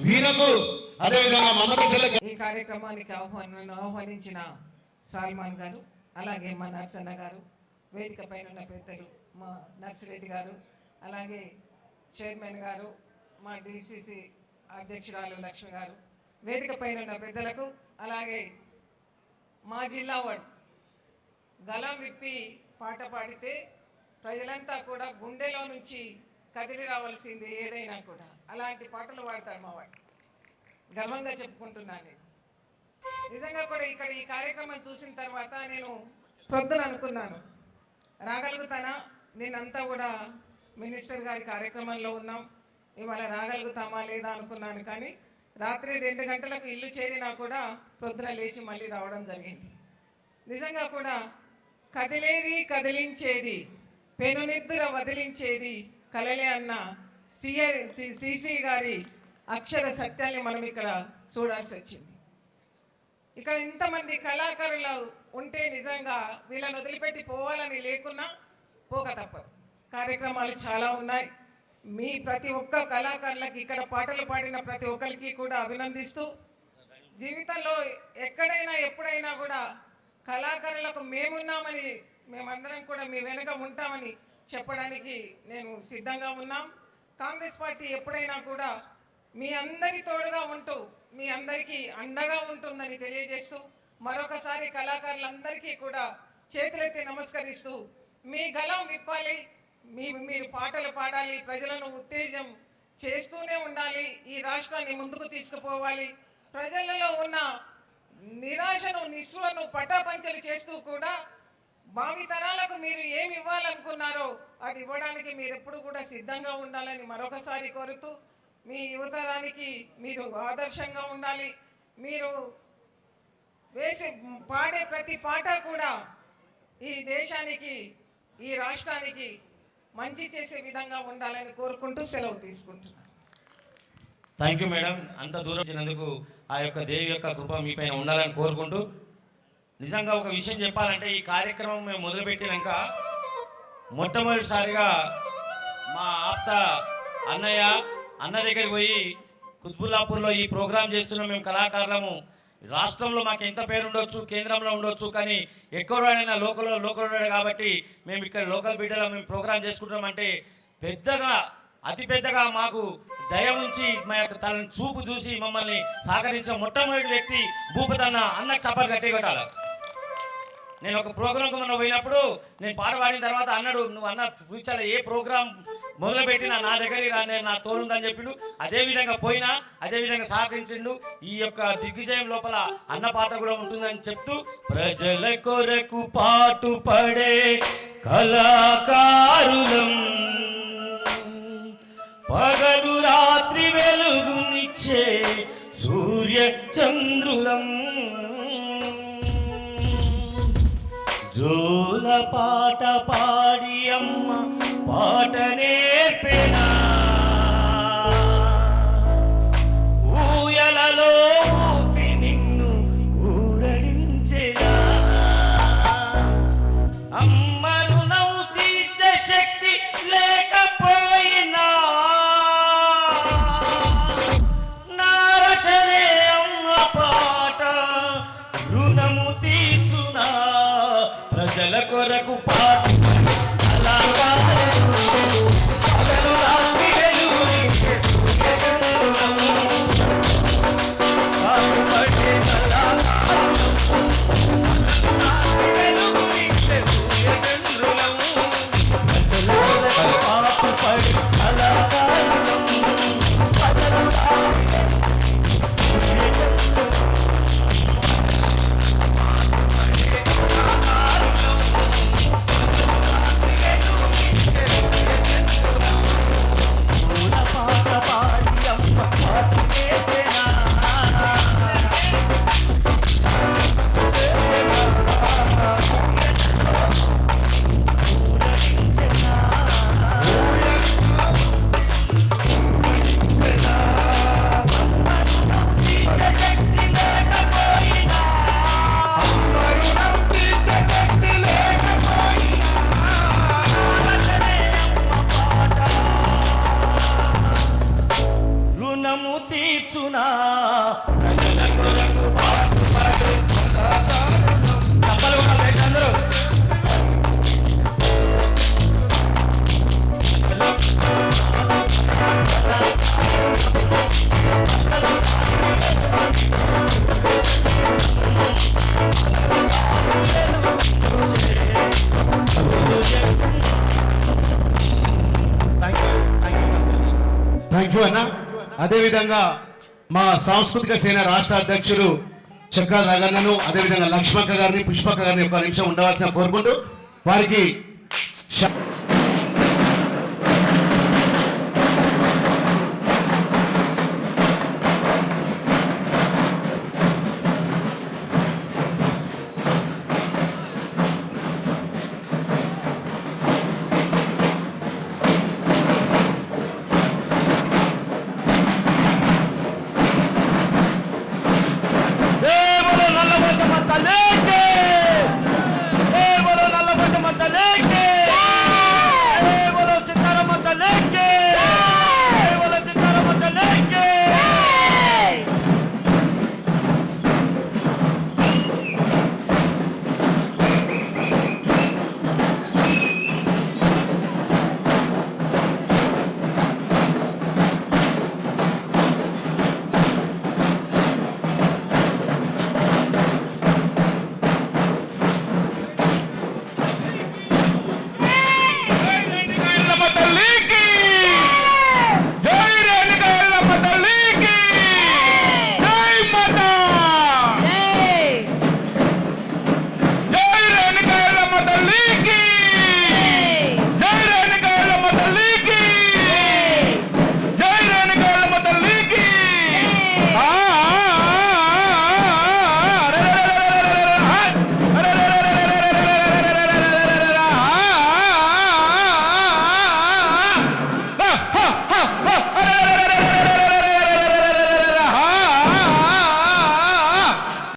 వీరకు అదేవిధంగా మమత చెల్లె ఈ కార్యక్రమానికి ఆహ్వానించిన సాల్మాన్ గారు, అలాగే మా నర్సన్న గారు, వేదిక పైన ఉన్న పెద్దలు మా నర్సిరెడ్డి గారు, అలాగే చైర్మన్ గారు, మా డిసిసి అధ్యక్షురాలు లక్ష్మి గారు, వేదిక పైన ఉన్న పెద్దలకు, అలాగే మా జిల్లా వాడు గలం విప్పి పాట పాడితే ప్రజలంతా కూడా గుండెలో నుంచి కదిలి రావాల్సింది ఏదైనా కూడా. అలాంటి పాటలు పాడతారు మా వాడు. గర్వంగా చెప్పుకుంటున్నాను. నిజంగా కూడా ఇక్కడ ఈ కార్యక్రమం చూసిన తర్వాత నేను ప్రొద్దున అనుకున్నాను, రాగలుగుతానా, నేనంతా కూడా మినిస్టర్ గారి కార్యక్రమంలో ఉన్నాం, ఇవాళ రాగలుగుతామా లేదా అనుకున్నాను. కానీ రాత్రి 2 గంటలకు ఇల్లు చేరినా కూడా ప్రొద్దున లేచి మళ్ళీ రావడం జరిగింది. నిజంగా కూడా కదిలేది కదిలించేది, పెనునిద్ర వదిలించేది కలలే అన్న సిసి గారి అక్షర సత్యాన్ని మనం ఇక్కడ చూడాల్సి వచ్చింది. ఇక్కడ ఇంతమంది కళాకారులు ఉంటే నిజంగా వీళ్ళని వదిలిపెట్టి పోవాలని లేకున్నా పోక తప్పదు. కార్యక్రమాలు చాలా ఉన్నాయి. మీ ప్రతి ఒక్క కళాకారులకి, ఇక్కడ పాటలు పాడిన ప్రతి ఒక్కరికి కూడా అభినందిస్తూ, జీవితంలో ఎక్కడైనా ఎప్పుడైనా కూడా కళాకారులకు మేమున్నామని, మేమందరం కూడా మీ వెనుక ఉంటామని చెప్పడానికి నేను సిద్ధంగా ఉన్నాం. కాంగ్రెస్ పార్టీ ఎప్పుడైనా కూడా మీ అందరి తోడుగా ఉంటూ మీ అందరికీ అండగా ఉంటుందని తెలియజేస్తూ, మరొకసారి కళాకారులందరికీ కూడా చేతులెత్తి నమస్కరిస్తూ, మీ గలం విప్పాలి, మీరు పాటలు పాడాలి, ప్రజలను ఉత్తేజం చేస్తూనే ఉండాలి, ఈ రాష్ట్రాన్ని ముందుకు తీసుకుపోవాలి, ప్రజలలో ఉన్న నిరాశను నిస్సులను పటాపంచలు చేస్తూ కూడా భావితరాలకు మీరు ఏమి ఇవ్వాలనుకున్నారో అది ఇవ్వడానికి మీరు ఎప్పుడు కూడా సిద్ధంగా ఉండాలని మరొకసారి కోరుతూ, మీ యువతరానికి మీరు ఆదర్శంగా ఉండాలి. మీరు పాడే ప్రతి పాట కూడా ఈ దేశానికి, ఈ రాష్ట్రానికి మంచి చేసే విధంగా ఉండాలని కోరుకుంటూ సెలవు తీసుకుంటున్నాను. Thank you madam. అంత దూరం వచ్చినందుకు ఆ యొక్క దేవి యొక్క కృప మీ పైన ఉండాలని కోరుకుంటూ, నిజంగా ఒక విషయం చెప్పాలంటే, ఈ కార్యక్రమం మేము మొదలుపెట్టినాక మొట్టమొదటిసారిగా మా ఆప్త అన్న దగ్గరికి పోయి, కుత్బుల్లాపూర్లో ఈ ప్రోగ్రాం చేస్తున్నాం మేము కళాకారులము, రాష్ట్రంలో మాకు ఎంత పేరు ఉండొచ్చు, కేంద్రంలో ఉండొచ్చు, కానీ ఎక్కడైనా లోకల్ కాబట్టి మేము ఇక్కడ లోకల్ బిడ్డలో మేము ప్రోగ్రాం చేసుకుంటామంటే అతి పెద్దగా మాకు దయ ఉంచి మా యొక్క తనని చూపు చూసి మమ్మల్ని సహకరించిన మొట్టమొదటి వ్యక్తి భూపతన్న. అన్నకు చప్పలు గట్టి కొట్టాలి. నేను ఒక ప్రోగ్రాంకు మనం పోయినప్పుడు నేను పాట పాడిన తర్వాత అన్నాడు, నువ్వు అన్న ఫ్యూచర్లో ఏ ప్రోగ్రాం మొదలుపెట్టినా నా దగ్గరికి రా, నేను నా తోడుందని చెప్పిండు. అదేవిధంగా పోయినా అదేవిధంగా సహకరించిండు. ఈ యొక్క దిగ్విజయం లోపల అన్న పాత్ర కూడా ఉంటుందని చెప్తూ, ప్రజల కొరకు పాటు పడే కళాకారులం, పగలు రాత్రి వెలుగునిచ్చే సూర్య చంద్రులం, జోల పాట పాడి అమ్మ పాట నేర్పెనా, ఊయలలో ఊపి నిన్ను ఊరడించెనా, అమ్మ రుణం తీర్చే శక్తి లేకపోయినా నా రచనే అమ్మ పాట రుణము తీర్చునా, ప్రజల కొరకు పాటు కళాకారులు తీర్చునా ప్రజల కొరకు పాటుపడు తప్పలు కూడా లేదు అందరూ థ్యాంక్ యూ అన్న. అదేవిధంగా మా సాంస్కృతిక సేన రాష్ట్ర అధ్యక్షులు చక్కా రగన్నను, అదేవిధంగా లక్ష్మక్క గారిని, పుష్పక్క గారిని ఒక నిమిషం ఉండవలసిన కోరుకుంటూ వారికి